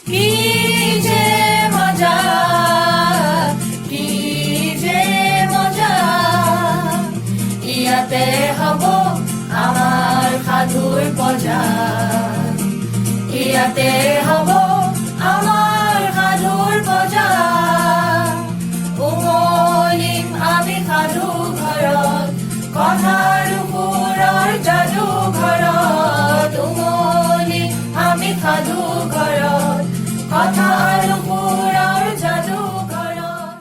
কি যে মজা, কি যে মজা, ইয়াতে হ'ব আমাৰ সাধুৰ বজাৰ, ইয়াতে হ'ব আমাৰ সাধুৰ বজাৰ। উমলিম আমি সাধু ঘৰত, কথাৰ সুৰৰ যাদু ঘৰত, উমলিম আমি সাধু ঘৰত, কথাৰ সুৰৰ যাদু ঘৰত।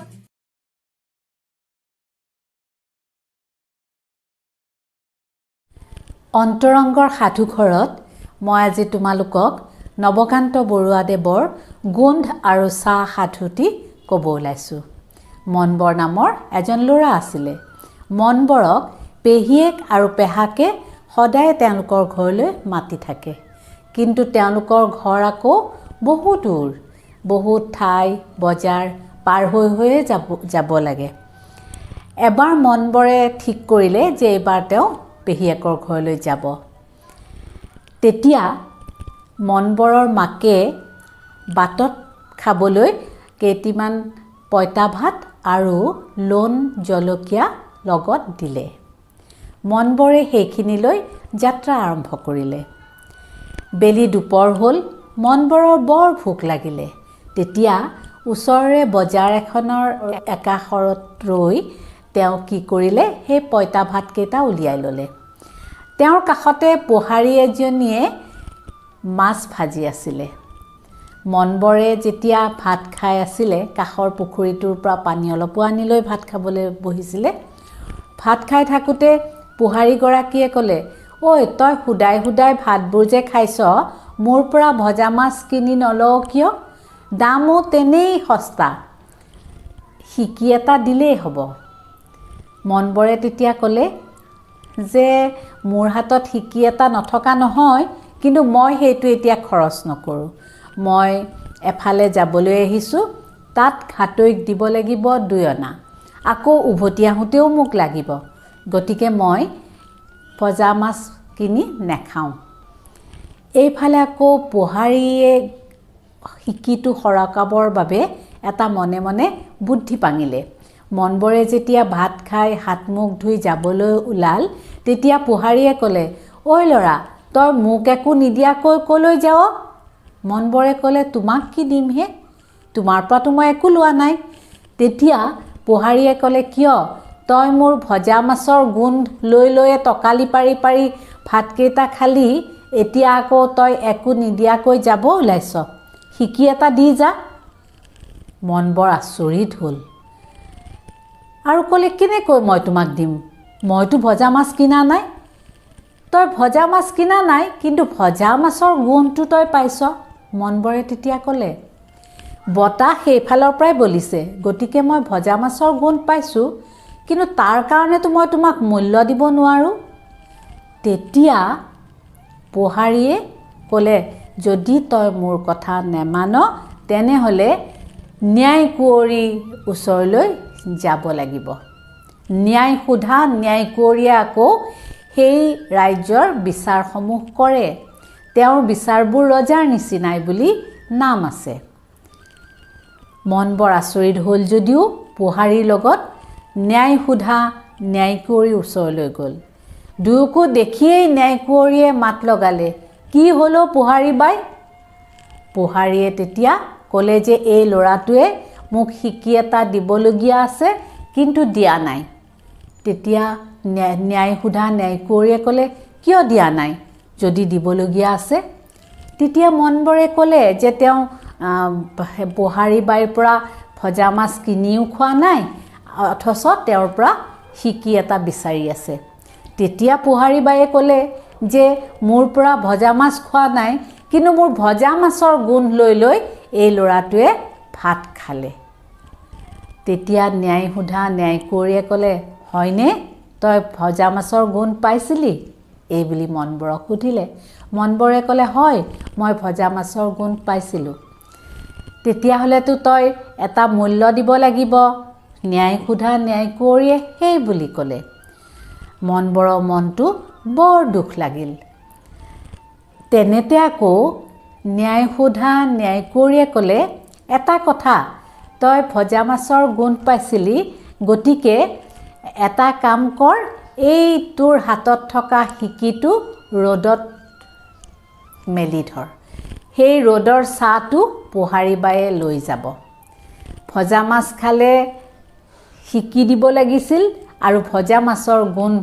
অন্তৰংগৰ সাধুঘৰত মই আজি তোমালোকক নৱকান্ত বৰুৱাদেৱৰ গোন্ধ আৰু চাহ সাধুটি ক'ব ওলাইছোঁ। মনবৰ নামৰ এজন ল'ৰা আছিলে। মনবৰক পেহীয়েক আৰু পেহাকে সদায় তেওঁলোকৰ ঘৰলৈ মাতি থাকে, কিন্তু তেওঁলোকৰ ঘৰ আকৌ বহু দূৰ, বহুত ঠাই বজাৰ পাৰ হৈয়ে যাব লাগে। এবাৰ মনবৰে ঠিক কৰিলে যে এইবাৰ তেওঁ পেহীয়েকৰ ঘৰলৈ যাব। তেতিয়া মনবৰৰ মাকে বাটত খাবলৈ কেইটিমান পঁইতা ভাত আৰু লোণ জলকীয়া লগত দিলে। মনবৰে সেইখিনি লৈ যাত্ৰা আৰম্ভ কৰিলে। বেলি দুপৰ হ'ল। মনবৰৰ বৰ ভোক লাগিলে। তেতিয়া ওচৰৰে বজাৰ এখনৰ একাষৰত ৰৈ তেওঁ কি কৰিলে, সেই পঁইতা ভাতকেইটা উলিয়াই ল'লে। তেওঁৰ কাষতে পোহাৰী এজনীয়ে মাছ ভাজি আছিলে। মনবৰে যেতিয়া ভাত খাই আছিলে, কাষৰ পুখুৰীটোৰ পৰা পানী অলপো আনি লৈ ভাত খাবলৈ বহিছিলে। ভাত খাই থাকোঁতে পোহাৰীগৰাকীয়ে ক'লে, ঐ তই সুদাই সুদাই ভাতবোৰ যে খাইছ, মোৰ পৰা ভজা মাছ কিনি নলওঁ কিয়? দামো তেনেই সস্তা, সিকি এটা দিলেই হ'ব। মনবৰে তেতিয়া ক'লে যে মোৰ হাতত সিকি এটা নথকা নহয়, কিন্তু মই সেইটো এতিয়া খৰচ নকৰোঁ। মই এফালে যাবলৈ আহিছোঁ, তাত ঘাটৈক দিব লাগিব 2 অনা, আকৌ উভতি আহোঁতেও মোক লাগিব, গতিকে মই ভজা মাছ কিনি নেখাওঁ। এইফালে আকৌ পোহাৰীয়ে সিকিটো সৰকাবৰ বাবে এটা মনে মনে বুদ্ধি পাঙিলে। মনবৰে যেতিয়া ভাত খাই হাত মুখ ধুই যাবলৈ ওলাল, তেতিয়া পোহাৰীয়ে ক'লে, ঐ ল'ৰা, তই মোক একো নিদিয়াকৈ ক'লৈ যাৱ? মনবৰে ক'লে, তোমাক কি দিম হে? তোমাৰ পৰাতো মই একো লোৱা নাই। তেতিয়া পোহাৰীয়ে ক'লে, কিয়? তই মোৰ ভজা মাছৰ গোন্ধ লৈ লৈয়ে টকালি পাৰি পাৰি ভাতকেইটা খালি, এতিয়া আকৌ তই একো নিদিয়াকৈ যাব ওলাইছ, সিকি এটা দি যা। মনবৰ আচৰিত হ'ল আৰু ক'লে, কেনেকৈ মই তোমাক দিম? মইতো ভজা মাছ কিনা নাই। তই ভজা মাছ কিনা নাই, কিন্তু ভজা মাছৰ গোন্ধটো তই পাইছ। মনবৰে তেতিয়া ক'লে, বতাহ সেইফালৰ পৰাই বলিছে, গতিকে মই ভজা মাছৰ গোন্ধ পাইছোঁ, কিন্তু তাৰ কাৰণেতো মই তোমাক মূল্য দিব নোৱাৰোঁ। তেতিয়া পোহাৰীয়ে ক'লে, যদি তই মোৰ কথা নেমান, তেনেহ'লে ন্যায় কুঁৱৰীৰ ওচৰলৈ যাব লাগিব। ন্যায় সোধা ন্যায় কুঁৱৰীয়ে আকৌ সেই ৰাজ্যৰ বিচাৰসমূহ কৰে। তেওঁৰ বিচাৰবোৰ ৰজাৰ নিচিনাই বুলি নাম আছে। মনবৰ আচৰিত হ'ল যদিও পোহাৰীৰ লগত ন্যায় সোধা ন্যায় কুঁৱৰীৰ ওচৰলৈ গ'ল। দুয়োকো দেখিয়েই ন্যায় কুঁৱৰীয়ে মাত লগালে, কি হ'ল পোহাৰী বাই? পোহাৰীয়ে তেতিয়া ক'লে যে এই ল'ৰাটোৱে মোক সিকি এটা দিবলগীয়া আছে, কিন্তু দিয়া নাই। তেতিয়া ন্যায় সোধা ন্যায় কুঁৱৰীয়ে ক'লে, কিয় দিয়া নাই যদি দিবলগীয়া আছে? তেতিয়া মনবৰে ক'লে যে তেওঁ পোহাৰী বাইৰ পৰা ভজা মাছ কিনিও খোৱা নাই, অথচ তেওঁৰ পৰা সিকি এটা বিচাৰি আছে। তেতিয়া পোহাৰী বায়ে ক'লে যে মোৰ পৰা ভজা মাছ খোৱা নাই, কিন্তু মোৰ ভজা মাছৰ গোন্ধ লৈ লৈ এই ল'ৰাটোৱে ভাত খালে। তেতিয়া ন্যায় সোধা ন্যায় কুঁৱৰীয়ে ক'লে, হয়নে, তই ভজা মাছৰ গোন্ধ পাইছিলি? এই বুলি মনবৰক সুধিলে। মনবৰে ক'লে, হয়, মই ভজা মাছৰ গোন্ধ পাইছিলোঁ। তেতিয়াহ'লেতো তই এটা মূল্য দিব লাগিব। ন্যায় সোধা ন্যায় কুঁৱৰীয়ে সেই বুলি ক'লে। মনবৰৰ মনটো বৰ দুখ লাগিল। তেনেতে আকৌ ন্যায় সোধা ন্যায়কুঁৱৰীয়ে ক'লে, এটা কথা, তই ভজা মাছৰ গোন্ধ পাইছিলি, গতিকে এটা কাম কৰ, এই তোৰ হাতত থকা সিকিটো ৰ'দত মেলি ধৰ। সেই ৰ'দৰ ছাঁটো পোহাৰী বায়ে লৈ যাব। ভজা মাছ খালে সিকি দিব লাগিছিল আৰু ভজা মাছৰ গোন্ধ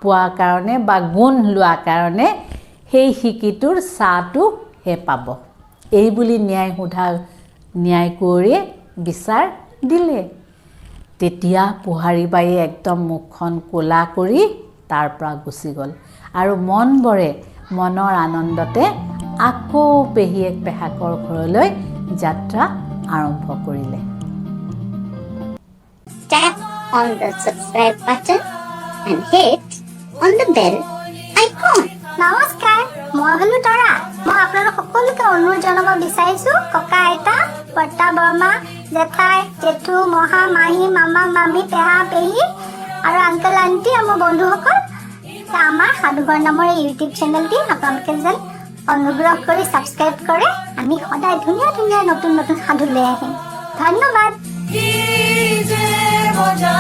পোৱাৰ কাৰণে বা গোন্ধ লোৱাৰ কাৰণে সেই সিকিটোৰ ছাঁটো হে পাব। এই বুলি ন্যায় সোধা ন্যায়কুঁৱৰীয়ে বিচাৰ দিলে। তেতিয়া পোহাৰী বায়ে একদম মুখখন ক'লা কৰি তাৰ পৰা গুচি গ'ল আৰু মনৰ আনন্দতে আকৌ পেহীয়েক পেহাকৰ ঘৰলৈ যাত্ৰা আৰম্ভ কৰিলে। Tap on the subscribe button and hit on the bell icon. নমস্কাৰ, মই হলো তৰা। মই আপোনালোক সকলোকে অনুৰোধ জনাব বিচাৰিছোঁ, ককা আইতা, বৰ্তা বৰমা, জেঠাই জেঠু, মহা মাহী, মামা মামী, পেহা পেহী আৰু আংকেল আণ্টি আৰু মোৰ বন্ধুসকল, আমাৰ সাধুঘৰ নামৰ এই ইউটিউব চেনেলটি আপোনালোকে যেন অনুগ্ৰহ কৰি ছাবস্ক্ৰাইব কৰে। আমি সদায় ধুনীয়া ধুনীয়া নতুন নতুন সাধু লৈ আহিম। ধন্যবাদ। কি যে মজা